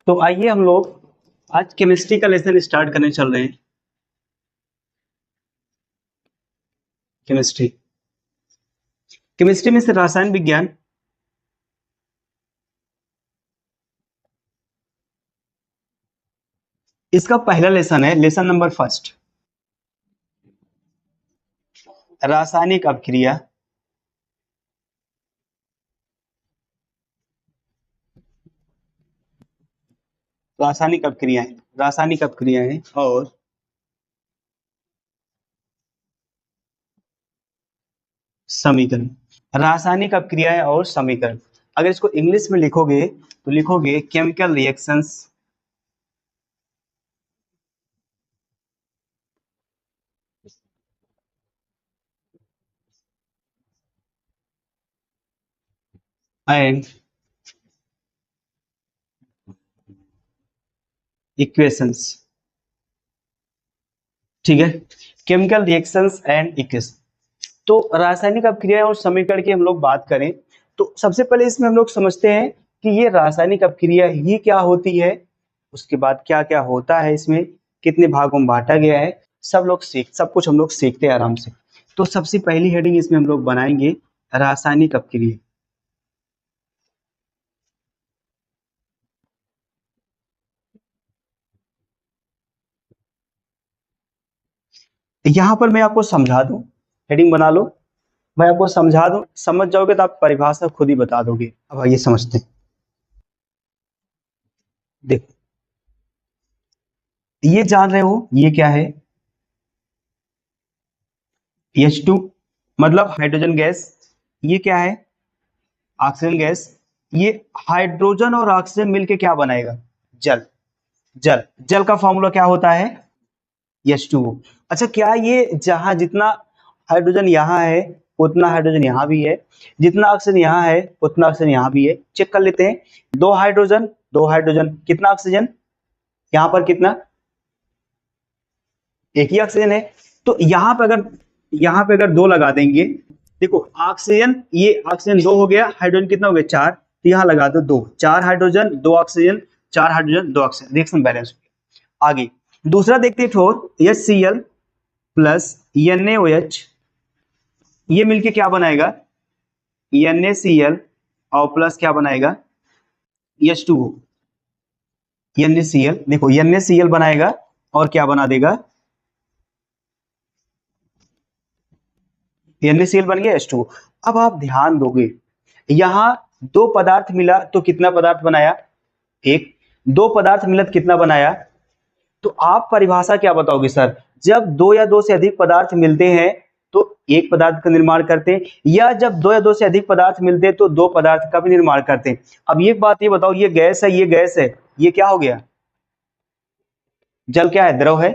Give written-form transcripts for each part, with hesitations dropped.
तो आइए हम लोग आज केमिस्ट्री का लेसन स्टार्ट करने चल रहे हैं। केमिस्ट्री केमिस्ट्री में से रसायन विज्ञान। इसका पहला लेसन है, लेसन नंबर फर्स्ट, रासायनिक अपक्रिया। रासायनिक अपक्रियाएं, रासायनिक अपक्रियाएं और समीकरण। रासायनिक अपक्रियाएं और समीकरण, अगर इसको इंग्लिश में लिखोगे तो लिखोगे केमिकल रिएक्शंस एंड इक्वेशंस। ठीक है, केमिकल रिएक्शंस एंड इक्वेशन। तो रासायनिक अपक्रिया और समीकरण की हम लोग बात करें तो सबसे पहले इसमें हम लोग समझते हैं कि ये रासायनिक अपक्रिया ही क्या होती है, उसके बाद क्या क्या होता है, इसमें कितने भागों में बांटा गया है, सब कुछ हम लोग सीखते हैं आराम से। तो सबसे पहली हेडिंग इसमें हम लोग बनाएंगे रासायनिक अपक्रिया। यहाँ पर मैं आपको समझा दूं, हेडिंग बना लो, मैं आपको समझा दूं, समझ जाओगे तो आप परिभाषा खुद ही बता दोगे। अब आइए समझते हैं। देखो, ये जान रहे हो ये क्या है? H2 मतलब हाइड्रोजन गैस। ये क्या है? Oxygen gas. ये हाइड्रोजन और ऑक्सीजन मिलके क्या बनाएगा? जल। जल जल का फॉर्मूला क्या होता है? H2O। अच्छा, क्या ये जहां जितना हाइड्रोजन यहाँ है उतना हाइड्रोजन यहाँ भी है, जितना ऑक्सीजन यहाँ है उतना ऑक्सीजन यहाँ भी है? चेक कर लेते हैं। दो हाइड्रोजन, दो हाइड्रोजन, कितना ऑक्सीजन? यहाँ पर कितना? एक ही ऑक्सीजन है। तो यहाँ पे अगर दो लगा देंगे, देखो ऑक्सीजन, ये ऑक्सीजन दो हो गया, हाइड्रोजन कितना हो गया? चार, तो यहाँ लगा दो दो, चार हाइड्रोजन दो ऑक्सीजन, चार हाइड्रोजन दो ऑक्सीजन, रिएक्शन बैलेंस हो गया। आगे दूसरा देखते हैं, ठोस HCl प्लस NaOH, ये मिलके क्या बनाएगा? NaCl और प्लस क्या बनाएगा? H2O। NaCl, देखो NaCl बनाएगा और क्या बना देगा? NaCl बन गया H2O। अब आप ध्यान दोगे, यहाँ दो पदार्थ मिला तो कितना पदार्थ बनाया? एक। दो पदार्थ मिला तो कितना बनाया? तो आप परिभाषा क्या बताओगे सर? जब दो या दो से अधिक पदार्थ मिलते हैं तो एक पदार्थ का निर्माण करते हैं, या जब दो या दो से अधिक पदार्थ मिलते हैं तो दो पदार्थ का भी निर्माण करते हैं। अब एक बात ये बताओ, ये गैस है, ये गैस है, ये क्या हो गया? जल क्या है? द्रव है।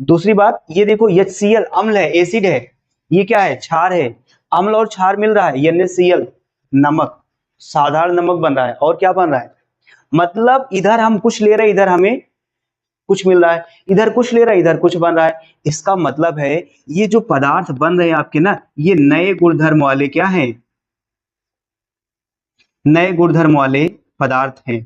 दूसरी बात ये देखो, HCl अम्ल है, एसिड है, ये क्या है? क्षार है। अम्ल और क्षार मिल रहा है, NaCl नमक, साधारण नमक बन रहा है। और क्या बन रहा है? मतलब इधर हम कुछ ले रहे हैं, इधर हमें कुछ मिल रहा है, इधर कुछ ले रहा है, इधर कुछ बन रहा है। इसका मतलब है ये जो पदार्थ बन रहे हैं आपके ना, ये नए गुणधर्म वाले क्या हैं? नए गुणधर्म वाले पदार्थ हैं।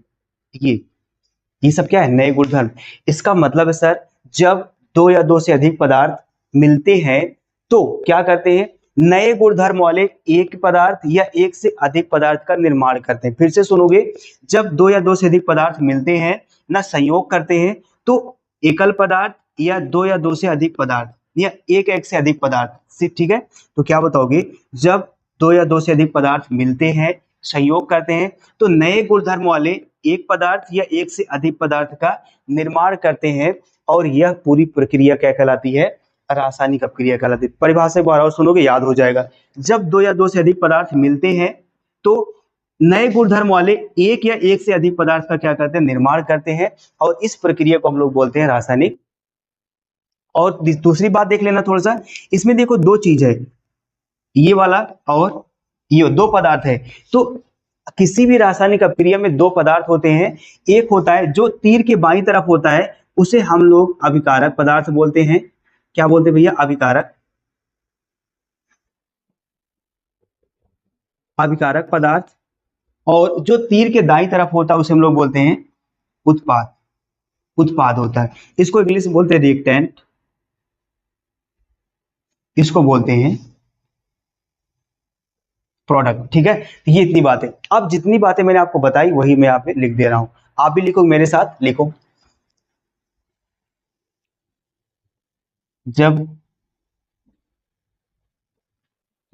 ये सब क्या है? नए गुणधर्म। इसका मतलब है सर, जब दो या दो से अधिक पदार्थ मिलते हैं तो क्या करते हैं? नए गुणधर्म वाले एक पदार्थ या एक से अधिक पदार्थ का निर्माण करते हैं। फिर से सुनोगे, जब दो या दो से अधिक पदार्थ मिलते हैं ना, संयोग करते हैं, तो एकल पदार्थ या दो से अधिक पदार्थ या एक से अधिक पदार्थ, ठीक है? तो क्या बताओगे, जब दो या दो से अधिक पदार्थ मिलते हैं, संयोग करते हैं, तो नए गुणधर्म वाले एक पदार्थ या एक से अधिक पदार्थ का निर्माण करते हैं। और यह पूरी प्रक्रिया क्या कहलाती है? रासायनिक अपक्रिया कहलाती है। परिभाषा एक बार और सुनोगे याद हो जाएगा। जब दो या दो से अधिक पदार्थ मिलते हैं तो नए गुणधर्म वाले एक या एक से अधिक पदार्थ का क्या करते हैं? निर्माण करते हैं। और इस प्रक्रिया को हम लोग बोलते हैं रासायनिक। और दूसरी बात देख लेना थोड़ा सा, इसमें देखो दो चीज है, ये वाला और ये दो पदार्थ है। तो किसी भी रासायनिक अपक्रिया में दो पदार्थ होते हैं। एक होता है जो तीर के बाईं तरफ होता है, उसे हम लोग अभिकारक पदार्थ बोलते हैं। क्या बोलते हैं भैया? अभिकारक, अभिकारक पदार्थ। और जो तीर के दाईं तरफ होता है उसे हम लोग बोलते हैं उत्पाद, उत्पाद होता है। इसको इंग्लिश में बोलते हैं रिएक्टेंट, इसको बोलते हैं प्रोडक्ट। ठीक है, तो ये इतनी बातें। अब जितनी बातें मैंने आपको बताई वही मैं यहाँ पे लिख दे रहा हूं, आप भी लिखो मेरे साथ, लिखो। जब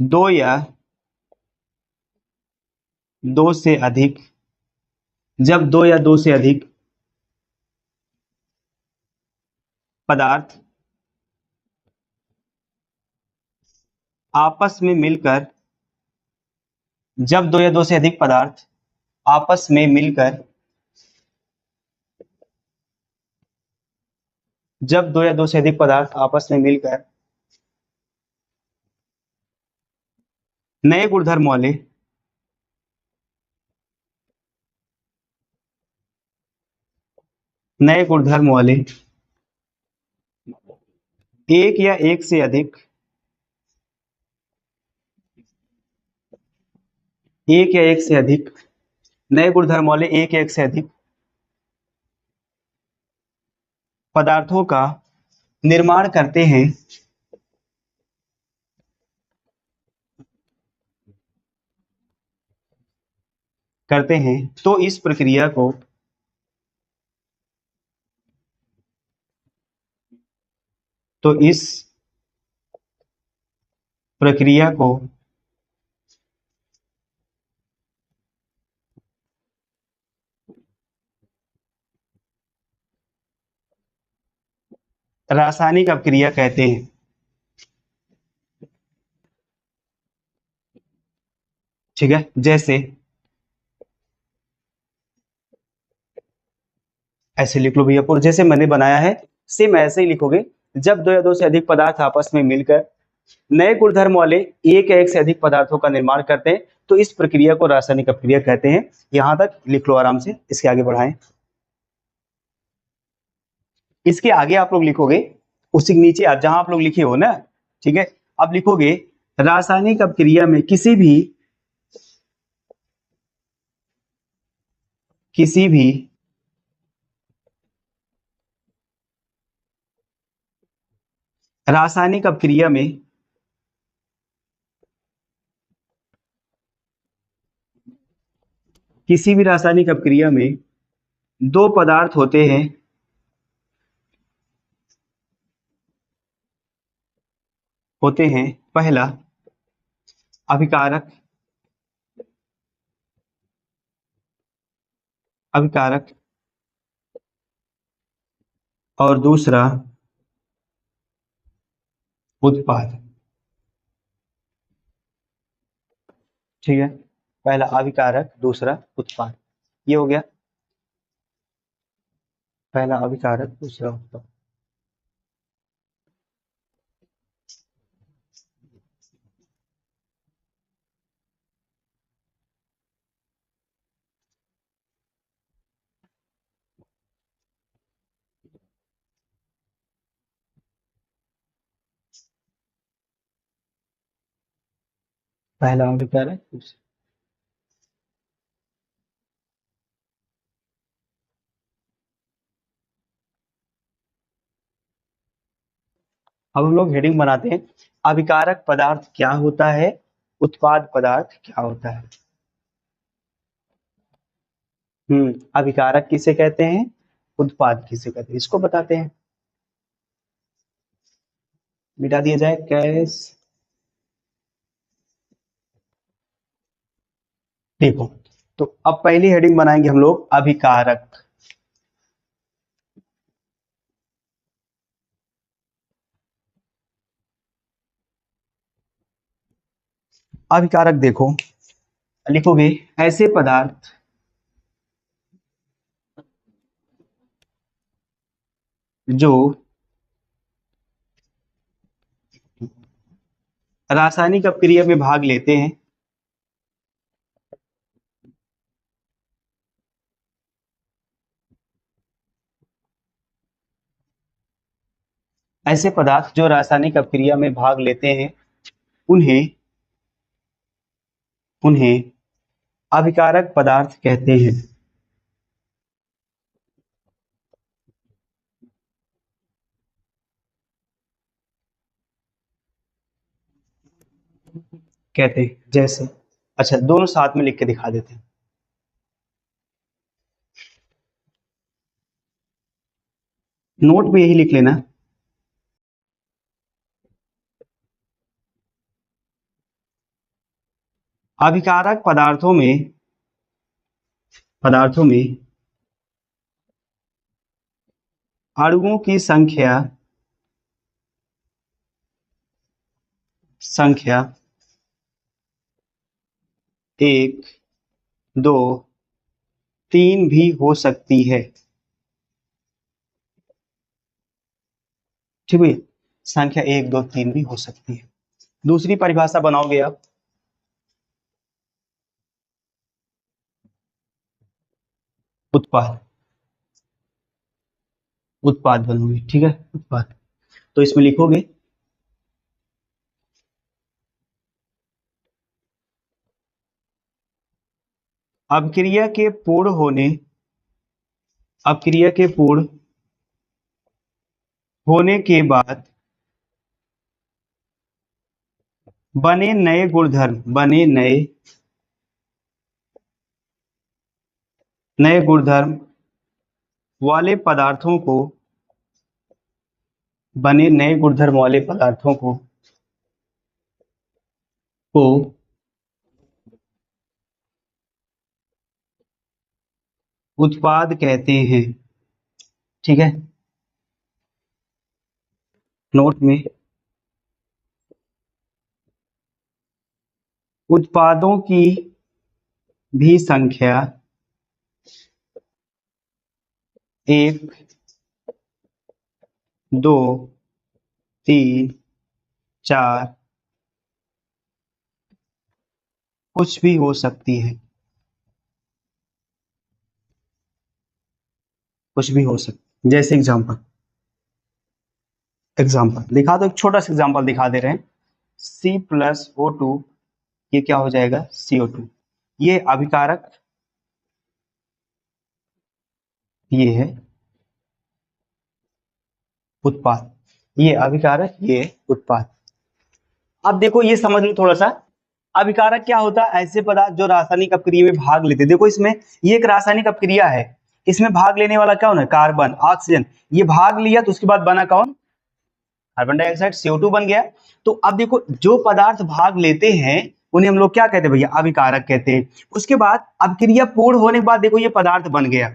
दो या दो से अधिक जब दो या दो से अधिक पदार्थ आपस में मिलकर जब दो या दो से अधिक पदार्थ आपस में मिलकर जब दो या दो से अधिक पदार्थ आपस में मिलकर नए गुणधर्म वाले नए गुणधर्म वाले एक या एक से अधिक एक या एक से अधिक नए गुणधर्म वाले एक या एक से अधिक पदार्थों का निर्माण करते हैं तो इस प्रक्रिया को तो इस प्रक्रिया को रासायनिक अपक्रिया कहते हैं। ठीक है, जैसे ऐसे लिख लो भैया, जैसे मैंने बनाया है सेम ऐसे ही लिखोगे। जब दो या दो से अधिक पदार्थ आपस में मिलकर नए गुणधर्म वाले एक या एक से अधिक पदार्थों का निर्माण करते हैं तो इस प्रक्रिया को रासायनिक अपक्रिया कहते हैं। यहां तक लिख लो आराम से, इसके आगे बढ़ाएं। इसके आगे आप लोग लिखोगे उसी के नीचे आप जहां आप लोग लिखे हो ना, ठीक है, अब लिखोगे रासायनिक अपक्रिया में किसी भी रासायनिक अपक्रिया में किसी भी रासायनिक अपक्रिया में दो पदार्थ होते हैं पहला अभिकारक अभिकारक और दूसरा उत्पाद। ठीक है, पहला अभिकारक दूसरा उत्पाद, ये हो गया पहला अभिकारक दूसरा उत्पाद। पहला अभिकारक दूसरा। अब हम लोग हेडिंग बनाते हैं, अभिकारक पदार्थ क्या होता है, उत्पाद पदार्थ क्या होता है। अभिकारक किसे कहते हैं, उत्पाद किसे कहते हैं, इसको बताते हैं। मिटा दिया जाए कैस। देखो, तो अब पहली हेडिंग बनाएंगे हम लोग अभिकारक। अभिकारक देखो, लिखोगे ऐसे पदार्थ जो रासायनिक अपक्रिया में भाग लेते हैं, ऐसे पदार्थ जो रासायनिक अपक्रिया में भाग लेते हैं उन्हें उन्हें अभिकारक पदार्थ कहते हैं। कहते हैं। जैसे अच्छा दोनों साथ में लिख के दिखा देते हैं। नोट में यही लिख लेना। अभिकारक पदार्थों में अणुओं की संख्या एक, दो, तीन भी हो सकती है। ठीक है, संख्या एक, दो, तीन भी हो सकती है। दूसरी परिभाषा बनाओगे आप। उत्पाद, उत्पाद बनोगे। ठीक है, उत्पाद। तो इसमें लिखोगे अपक्रिया के पूर्ण होने अपक्रिया के पूर्ण होने के बाद बने नए गुणधर्म वाले पदार्थों को बने नए गुणधर्म वाले पदार्थों को उत्पाद कहते हैं। ठीक है, नोट में उत्पादों की भी संख्या एक, दो, तीन, चार कुछ भी हो सकती है। कुछ भी हो सकती, जैसे एग्जाम्पल दिखा दो, एक छोटा सा एग्जाम्पल दिखा दे रहे हैं। C+O2, ये क्या हो जाएगा CO2। ये अभिकारक, ये है उत्पाद। ये अभिकारक, ये उत्पाद। अब देखो ये समझ लो थोड़ा सा, अभिकारक क्या होता है? ऐसे पदार्थ जो रासायनिक अपक्रिया में भाग लेते हैं। देखो इसमें ये एक रासायनिक अपक्रिया है, इसमें भाग लेने वाला कौन है? Carbon, oxygen. ये भाग लिया तो उसके बाद बना कौन? कार्बन डाइऑक्साइड, CO2 बन गया। तो अब देखो जो पदार्थ भाग लेते हैं उन्हें हम लोग क्या कहते हैं भैया? अभिकारक कहते हैं। उसके बाद अपक्रिया पूर्ण होने के बाद देखो ये पदार्थ बन गया।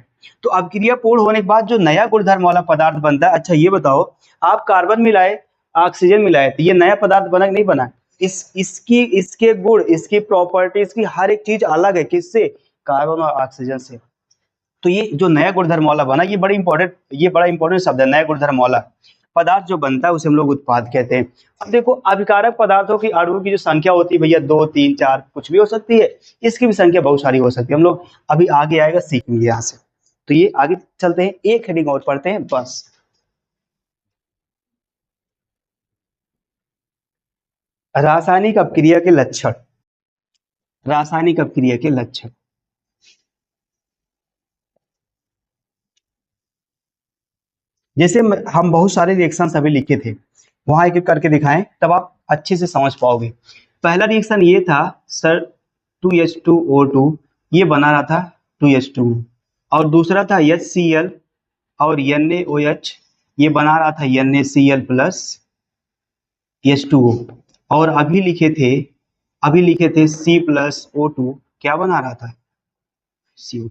तो अपक्रिया पूर्ण होने के बाद जो नया गुणधर्म वाला पदार्थ बनता है, अच्छा ये बताओ, आप कार्बन मिलाए, ऑक्सीजन मिलाए, तो ये नया पदार्थ बना कि नहीं बना? इसके गुण, इसकी प्रॉपर्टी, इसकी हर एक चीज अलग है। किससे? कार्बन और ऑक्सीजन से। तो ये जो नया गुणधर्म वाला बना, ये बड़ा इंपॉर्टेंट शब्द है, नया गुणधर्म वाला पदार्थ जो बनता है उसे हम लोग उत्पाद कहते हैं। अब देखो अभिकारक पदार्थों की अणुओं की जो संख्या होती है भैया, दो, तीन, चार कुछ भी हो सकती है। इसकी भी संख्या बहुत सारी हो सकती है। हम लोग अभी आगे आएगा सीखेंगे यहाँ से। तो ये आगे चलते हैं, एक हेडिंग और पढ़ते हैं बस। रासायनिक अपक्रिया के लक्षण। रासायनिक अपक्रिया के लक्षण, जैसे हम बहुत सारे रिएक्शन अभी लिखे थे, वहां एक एक करके दिखाएं तब आप अच्छे से समझ पाओगे। पहला रिएक्शन ये था सर, 2H2O2, ये बना रहा था 2H2। और दूसरा था HCl और NaOH, ये बना रहा था NaCl प्लस H2O। और अभी लिखे थे C+O2, क्या बना रहा था? CO।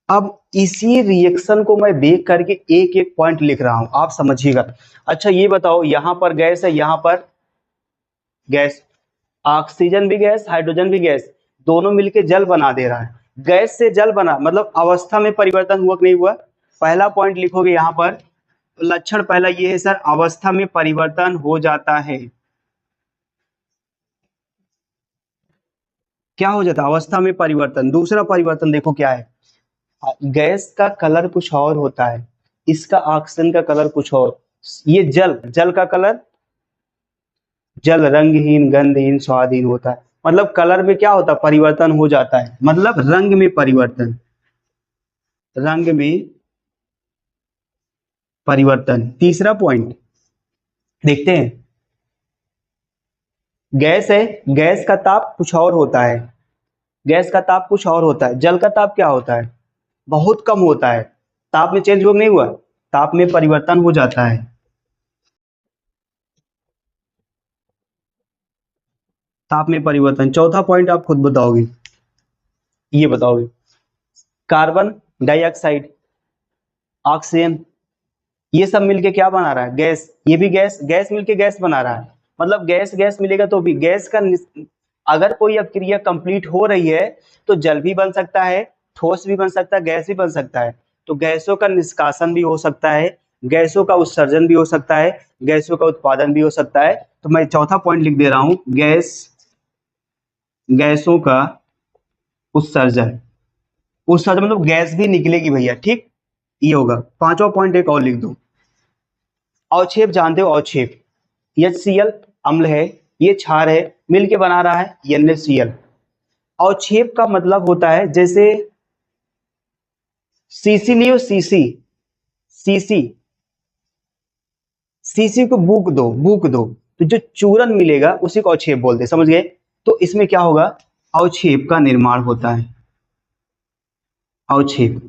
अब इसी रिएक्शन को मैं देख करके एक एक पॉइंट लिख रहा हूं, आप समझिएगा। अच्छा ये बताओ, यहां पर गैस है, यहां पर गैस, ऑक्सीजन भी गैस, हाइड्रोजन भी गैस, दोनों मिलके जल बना दे रहा है। गैस से जल बना मतलब अवस्था में परिवर्तन हुआ कि नहीं हुआ? पहला पॉइंट लिखोगे यहां पर, लक्षण पहला ये है सर, अवस्था में परिवर्तन हो जाता है। क्या हो जाता है? अवस्था में परिवर्तन। दूसरा परिवर्तन देखो क्या है, गैस का कलर कुछ और होता है, इसका ऑक्सीजन का कलर कुछ और। ये जल का कलर, जल रंगहीन, गंधहीन, स्वादहीन होता है। मतलब कलर में क्या होता है? परिवर्तन हो जाता है, मतलब रंग में परिवर्तन। रंग में परिवर्तन। तीसरा पॉइंट देखते हैं, गैस है, गैस का ताप कुछ और होता है, गैस का ताप कुछ और होता है, जल का ताप क्या होता है, बहुत कम होता है। ताप में चेंज हो नहीं हुआ, ताप में परिवर्तन हो जाता है। ताप में परिवर्तन। चौथा पॉइंट आप खुद बताओगे, ये बताओगे। कार्बन डाइऑक्साइड, ऑक्सीजन, ये सब मिलके क्या बना रहा है, गैस। ये भी गैस, गैस मिलके गैस बना रहा है। मतलब गैस गैस मिलेगा तो भी गैस का अगर कोई अभिक्रिया कंप्लीट हो रही है तो जल भी बन सकता है, ठोस भी बन सकता है, गैस भी बन सकता है। तो गैसों का निष्कासन भी हो सकता है, गैसों का उत्सर्जन भी हो सकता है, गैसों का उत्पादन भी हो सकता है। तो मैं चौथा पॉइंट लिख दे रहा हूं, गैस, गैसों का उत्सर्जन। उत्सर्जन मतलब गैस भी निकलेगी भैया, ठीक, ये होगा। पांचवा पॉइंट एक और लिख दो, अवक्षेप जानते हो, अवक्षेप। HCl अम्ल है, ये क्षार है, मिलके बना रहा है NaCl। अवक्षेप का मतलब होता है जैसे सीसी लियो, सीसी, सीसी, सीसी को बूक दो, बूक दो, तो जो चूरन मिलेगा उसी को अवक्षेप बोलते हैं, समझ गए। तो इसमें क्या होगा, अवक्षेप का निर्माण होता है, अवक्षेप।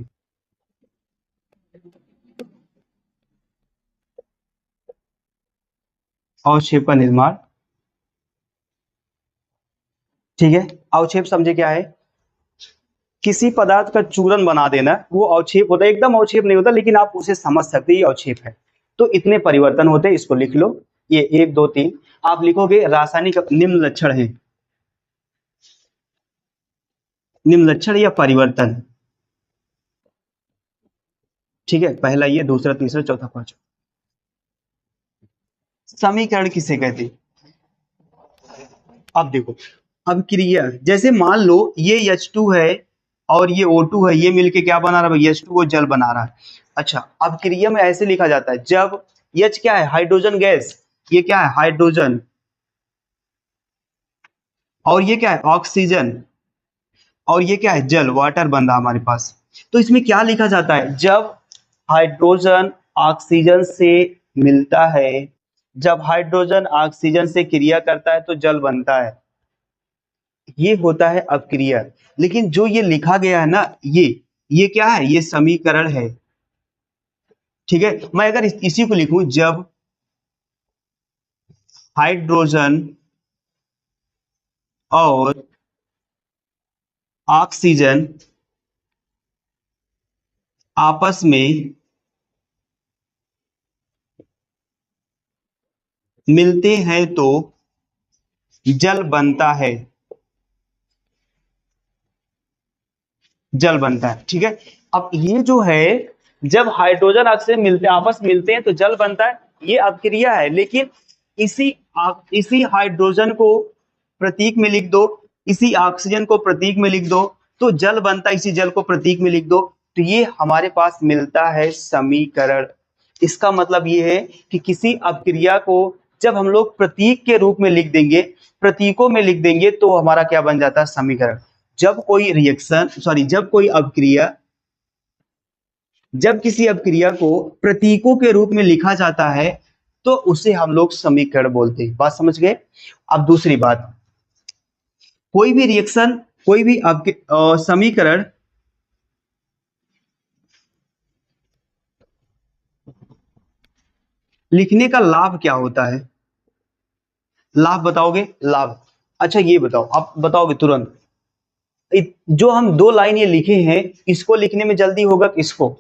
अवक्षेप का निर्माण, ठीक है। अवक्षेप समझे क्या है, किसी पदार्थ का चूरन बना देना, वो अवक्षेप होता है। एकदम अवक्षेप नहीं होता, लेकिन आप उसे समझ सकते हैं ये अवक्षेप है। तो इतने परिवर्तन होते हैं, इसको लिख लो। ये 1 2 3 आप लिखोगे। रासायनिक निम्न लक्षण है, निम्न लक्षण या परिवर्तन, ठीक है। पहला ये, दूसरा, तीसरा, चौथा, पांचवा। समीकरण किसे कहते हैं? अब देखो, अब क्रिया, जैसे मान लो ये H2 है और ये O2 है, ये मिलके क्या बना रहा है, H2 को जल बना रहा है। अच्छा, अब क्रिया में ऐसे लिखा जाता है, जब H क्या है, हाइड्रोजन गैस, ये क्या है, हाइड्रोजन, और ये क्या है, ऑक्सीजन, और ये क्या है, जल, वाटर बन रहा हमारे पास। तो इसमें क्या लिखा जाता है, जब हाइड्रोजन ऑक्सीजन से मिलता है, जब हाइड्रोजन ऑक्सीजन से क्रिया करता है तो जल बनता है, ये होता है अपक्रिया। लेकिन जो ये लिखा गया है ना, ये क्या है, ये समीकरण है, ठीक है। मैं अगर इसी को लिखूं, जब हाइड्रोजन और ऑक्सीजन आपस में मिलते हैं तो जल बनता है, जल बनता है, ठीक है। अब ये जो है, जब हाइड्रोजन ऑक्सीजन मिलते हैं, आपस मिलते हैं तो जल बनता है, ये अपक्रिया है। लेकिन इसी इसी हाइड्रोजन को प्रतीक में लिख दो, इसी ऑक्सीजन को प्रतीक में लिख दो, तो जल बनता है, इसी जल को प्रतीक में लिख दो, तो ये हमारे पास मिलता है समीकरण। इसका मतलब ये है कि किसी अपक्रिया को जब हम लोग प्रतीक के रूप में लिख देंगे, प्रतीकों में लिख देंगे, तो हमारा क्या बन जाता है, समीकरण। जब कोई रिएक्शन, सॉरी, जब कोई अपक्रिया, जब किसी अपक्रिया को प्रतीकों के रूप में लिखा जाता है तो उसे हम लोग समीकरण बोलते हैं। बात समझ गए। अब दूसरी बात, कोई भी रिएक्शन, कोई भी समीकरण लिखने का लाभ क्या होता है, लाभ बताओगे, लाभ। अच्छा ये बताओ, आप बताओगे तुरंत, जो हम 2 लाइन ये लिखे हैं, इसको लिखने में जल्दी होगा कि इसको,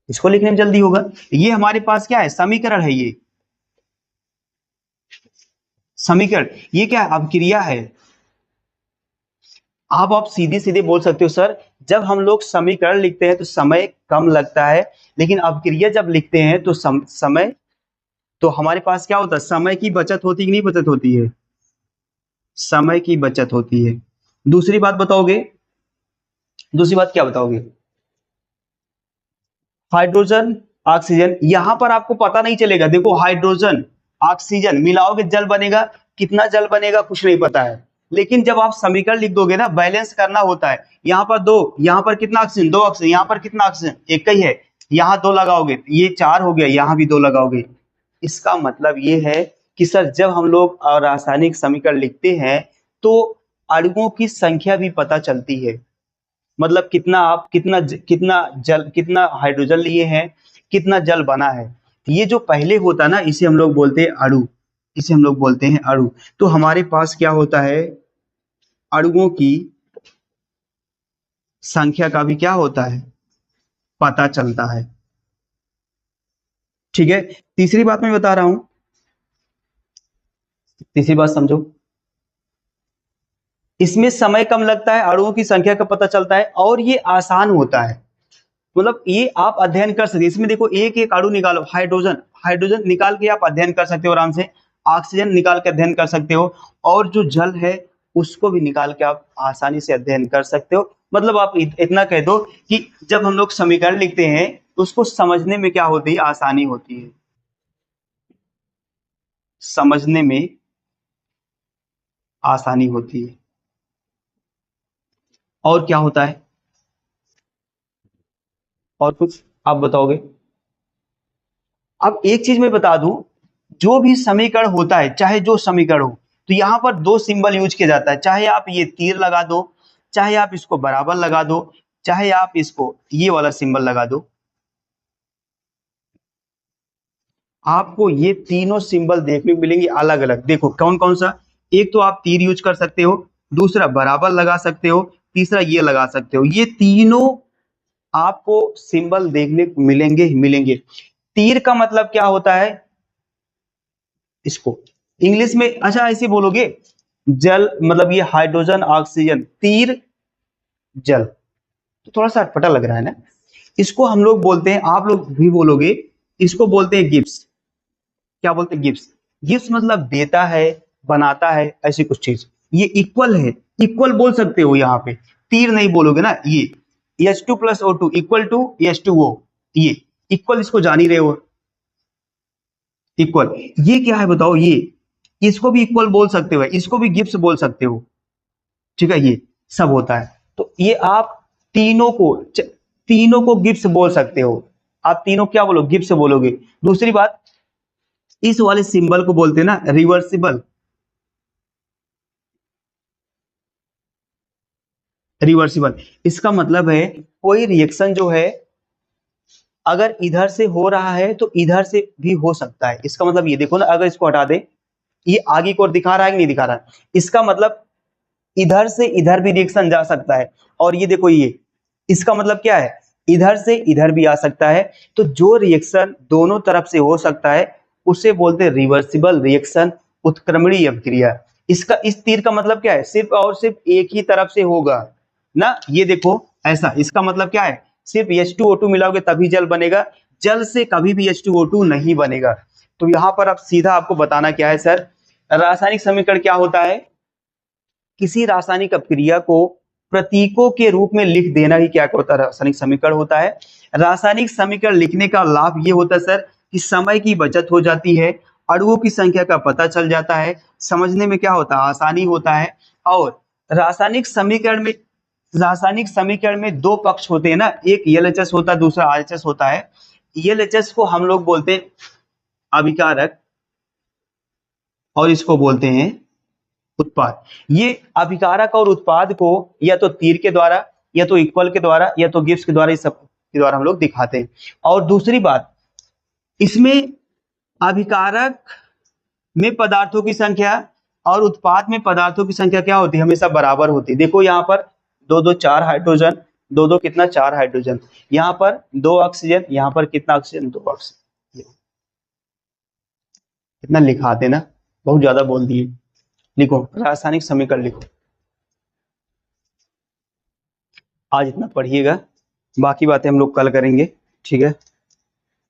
इसको लिखने में जल्दी होगा। ये हमारे पास क्या है, समीकरण है, ये समीकरण, ये क्या है, अपक्रिया है। आप सीधे सीधे बोल सकते हो, सर जब हम लोग समीकरण लिखते हैं तो समय कम लगता है, लेकिन अपक्रिया जब लिखते हैं तो समय, तो हमारे पास क्या होता है, समय की बचत होती है कि नहीं बचत होती है, समय की बचत होती है। दूसरी बात बताओगे, दूसरी बात क्या बताओगे, हाइड्रोजन ऑक्सीजन, यहां पर आपको पता नहीं चलेगा। देखो हाइड्रोजन ऑक्सीजन मिलाओगे जल बनेगा, कितना जल बनेगा कुछ नहीं पता है। लेकिन जब आप समीकरण लिख दोगे ना, बैलेंस करना होता है, यहाँ पर 2, यहाँ पर कितना ऑक्सीजन, 2 ऑक्सीजन, यहाँ पर कितना ऑक्सीजन, एक ही है, यहाँ 2 लगाओगे, ये 4 हो गया, यहाँ भी 2 लगाओगे। इसका मतलब ये है कि सर जब हम लोग रासायनिक समीकरण लिखते हैं तो अणुओं की संख्या भी पता चलती है, मतलब कितना आप कितना हाइड्रोजन लिए हैं, कितना जल बना है। ये जो पहले होता ना इसे हम लोग बोलते हैं अणु, इसे हम लोग बोलते हैं अणु। तो हमारे पास क्या होता है, अणुओं की संख्या का भी क्या होता है, पता चलता है। ठीक है, तीसरी बात मैं बता रहा हूं, तीसरी बात समझो, इसमें समय कम लगता है, अणुओं की संख्या का पता चलता है और ये आसान होता है। मतलब ये आप अध्ययन कर सकते, इसमें देखो एक एक अणु निकालो, हाइड्रोजन हाइड्रोजन निकाल के आप अध्ययन कर सकते हो आराम से, ऑक्सीजन निकाल के अध्ययन कर सकते हो, और जो जल है उसको भी निकाल के आप आसानी से अध्ययन कर सकते हो। मतलब आप इतना कह दो कि जब हम लोग समीकरण लिखते हैं तो उसको समझने में क्या होती है, आसानी होती है, समझने में आसानी होती है। और क्या होता है, और कुछ आप बताओगे? अब एक चीज मैं बता दूं, जो भी समीकरण होता है, चाहे जो समीकरण हो, तो यहां पर दो सिंबल यूज किया जाता है, चाहे आप ये तीर लगा दो, चाहे आप इसको बराबर लगा दो, चाहे आप इसको ये वाला सिंबल लगा दो, आपको ये तीनों सिंबल देखने को मिलेंगे अलग अलग। देखो कौन कौन सा, एक तो आप तीर यूज कर सकते हो, दूसरा बराबर लगा सकते हो, तीसरा ये लगा सकते हो। ये तीनों आपको सिंबल देखने को मिलेंगे ही मिलेंगे। तीर का मतलब क्या होता है, इसको इंग्लिश में अच्छा ऐसे बोलोगे, जल मतलब ये हाइड्रोजन ऑक्सीजन, तीर जल, तो थोड़ा सा अटपटा लग रहा है ना। इसको हम लोग बोलते हैं, आप लोग भी बोलोगे, इसको बोलते हैं गिब्स। क्या बोलते हैं, गिब्स। गिब्स मतलब देता है, बनाता है, ऐसी कुछ चीज। ये इक्वल है, इक्वल बोल सकते हो यहाँ पे, तीर नहीं बोलोगे ना। ये H2 plus O2 equal to H2O, ये इक्वल, इसको जान ही रहे हो, इक्वल। ये क्या है बताओ, ये इसको भी इक्वल बोल सकते हो, इसको भी गिब्स बोल सकते हो। ठीक है, ये सब होता है। तो ये आप तीनों को तीनों को गिब्स बोल सकते हो, आप तीनों क्या बोलो, गिब्स बोलोगे। दूसरी बात, इस वाले सिंबल को बोलते हैं ना रिवर्सिबल, रिवर्सिबल। इसका मतलब है कोई रिएक्शन जो है अगर इधर से हो रहा है तो इधर से भी हो सकता है। इसका मतलब ये देखो ना, अगर इसको हटा दे, ये आगे की ओर दिखा रहा है कि नहीं दिखा रहा है, इसका मतलब इधर से इधर भी रिएक्शन जा सकता है। और ये देखो, ये इसका मतलब क्या है, इधर से इधर भी आ सकता है। तो जो रिएक्शन दोनों तरफ से हो सकता है उसे बोलते हैं रिवर्सिबल रिएक्शन, उत्क्रमणीय अभिक्रिया। इसका इस तीर का मतलब क्या है, सिर्फ और सिर्फ एक ही तरफ से होगा ना। ये देखो ऐसा, इसका मतलब क्या है, सिर्फ H2O2 मिलाओगे तभी जल बनेगा, जल से कभी भी H2O2 नहीं बनेगा। तो यहाँ पर अब सीधा आपको बताना क्या है सर, रासायनिक समीकरण क्या होता है, किसी रासायनिक अपक्रिया को प्रतीकों के रूप में लिख देना ही क्या होता है, रासायनिक समीकरण होता है। रासायनिक समीकरण लिखने का लाभ ये होता है सर कि समय की बचत हो जाती है, अणुओं की संख्या का पता चल जाता है, समझने में क्या होता है, आसानी होता है। और रासायनिक समीकरण में रासायनिक समीकरण में दो पक्ष होते हैं ना, एक एलएचएस होता है, दूसरा आरएचएस होता है। एलएचएस को हम लोग बोलते हैं अभिकारक और इसको बोलते हैं उत्पाद। ये अभिकारक और उत्पाद को या तो तीर के द्वारा, या तो इक्वल के द्वारा, या तो गिब्स के द्वारा, इस सब के द्वारा हम लोग दिखाते हैं। और दूसरी बात, इसमें अभिकारक में पदार्थों की संख्या और उत्पाद में पदार्थों की संख्या क्या होती है, हमेशा बराबर होती है। देखो यहाँ पर दो दो चार हाइड्रोजन, दो दो कितना, चार हाइड्रोजन, यहाँ पर दो ऑक्सीजन, यहाँ पर कितना ऑक्सीजन, दो ऑक्सीजन। कितना लिखाते ना, बहुत ज्यादा बोल दिए। लिखो रासायनिक समीकरण लिखो, आज इतना पढ़िएगा, बाकी बातें हम लोग कल करेंगे। ठीक है।